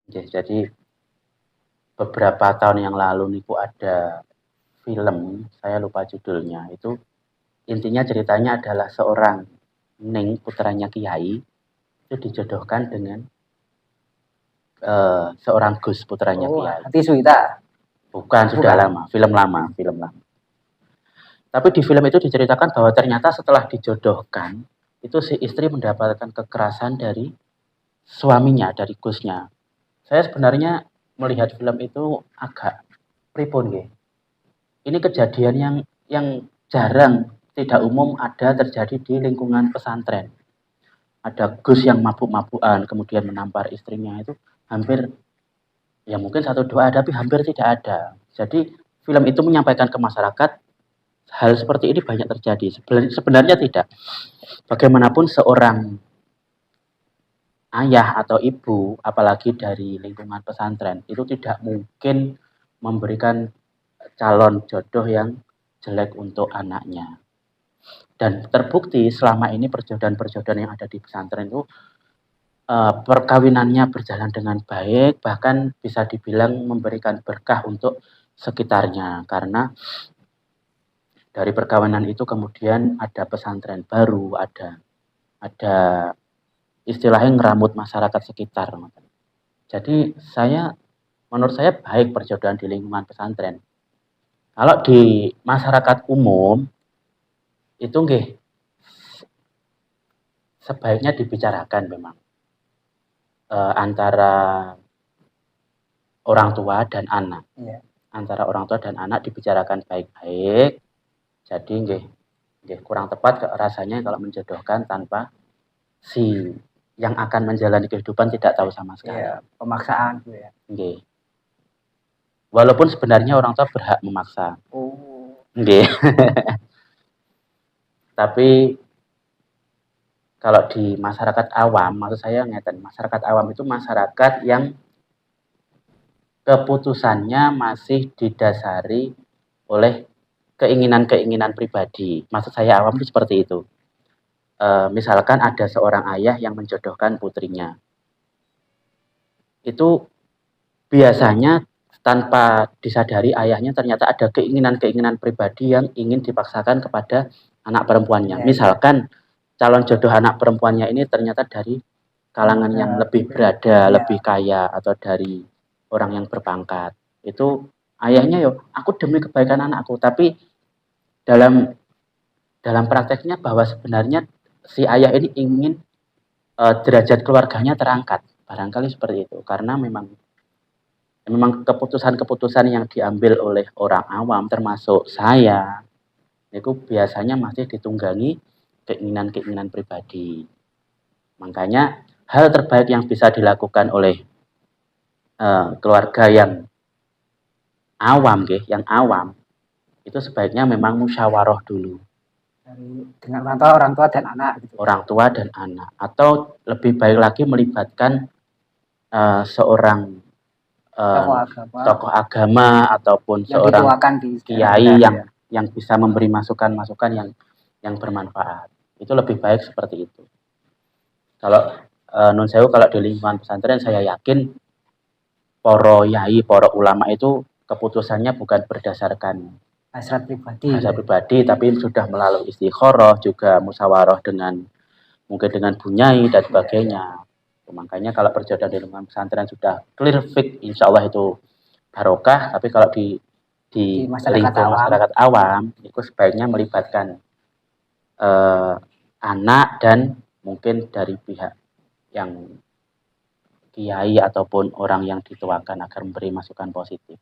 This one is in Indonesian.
Jadi beberapa tahun yang lalu niku ada film, saya lupa judulnya, itu intinya ceritanya adalah seorang Ning, putranya Kiai, itu dijodohkan dengan seorang Gus, putranya Oh, Kiai. Hati Suwita. Bukan, sudah lama, film lama, film lama. Tapi di film itu diceritakan bahwa ternyata setelah dijodohkan, itu si istri mendapatkan kekerasan dari suaminya, dari Gusnya. Saya sebenarnya melihat film itu agak pripun nggih. Ini kejadian yang jarang, tidak umum ada terjadi di lingkungan pesantren. Ada Gus yang mabuk-mabukan kemudian menampar istrinya, itu hampir, ya mungkin satu dua ada, tapi hampir tidak ada. Jadi film itu menyampaikan ke masyarakat hal seperti ini banyak terjadi. Sebenarnya tidak. Bagaimanapun seorang ayah atau ibu, apalagi dari lingkungan pesantren, itu tidak mungkin memberikan calon jodoh yang jelek untuk anaknya. Dan terbukti selama ini perjodohan-perjodohan yang ada di pesantren itu perkawinannya berjalan dengan baik, bahkan bisa dibilang memberikan berkah untuk sekitarnya, karena dari perkawinan itu kemudian ada pesantren baru, ada istilahnya ngeramut masyarakat sekitar. Jadi menurut saya baik perjodohan di lingkungan pesantren. Kalau di masyarakat umum itu nggih sebaiknya dibicarakan memang antara orang tua dan anak. Iya. Antara orang tua dan anak dibicarakan baik-baik. Jadi nggih kurang tepat rasanya kalau menjodohkan tanpa si yang akan menjalani kehidupan tidak tahu sama sekali. Iya, pemaksaan gitu ya. Nggih. Walaupun sebenarnya orang tua berhak memaksa. Oh. Nggih. Tapi kalau di masyarakat awam, maksud saya ngeten, masyarakat awam itu masyarakat yang keputusannya masih didasari oleh keinginan-keinginan pribadi. Maksud saya awam itu seperti itu. Misalkan ada seorang ayah yang menjodohkan putrinya. Itu biasanya tanpa disadari ayahnya ternyata ada keinginan-keinginan pribadi yang ingin dipaksakan kepada anak perempuannya. Misalkan calon jodoh anak perempuannya ini ternyata dari kalangan yang lebih berada, lebih kaya, atau dari orang yang berpangkat. Itu ayahnya aku demi kebaikan anakku, tapi dalam prakteknya bahwa sebenarnya si ayah ini ingin derajat keluarganya terangkat. Barangkali seperti itu, karena memang keputusan-keputusan yang diambil oleh orang awam termasuk saya itu biasanya masih ditunggangi keinginan-keinginan pribadi. Makanya hal terbaik yang bisa dilakukan oleh keluarga yang awam itu sebaiknya memang musyawarah dulu. Dengan orang tua dan anak gitu. Orang tua dan anak, atau lebih baik lagi melibatkan seorang tokoh agama ataupun yang seorang kiai yang bisa memberi masukan-masukan yang bermanfaat. Itu lebih baik seperti itu. Kalau nun sewu, kalau di lingkungan pesantren saya yakin para yai, para ulama itu keputusannya bukan berdasarkan hasrat pribadi, tapi sudah melalui istikharah, juga musyawarah mungkin dengan bunyai dan sebagainya. Makanya kalau perjodohan di lingkungan pesantren sudah clear fix, insya Allah itu barokah. Tapi kalau di masyarakat awam itu sebaiknya melibatkan anak dan mungkin dari pihak yang kiai ataupun orang yang dituakan agar memberi masukan positif.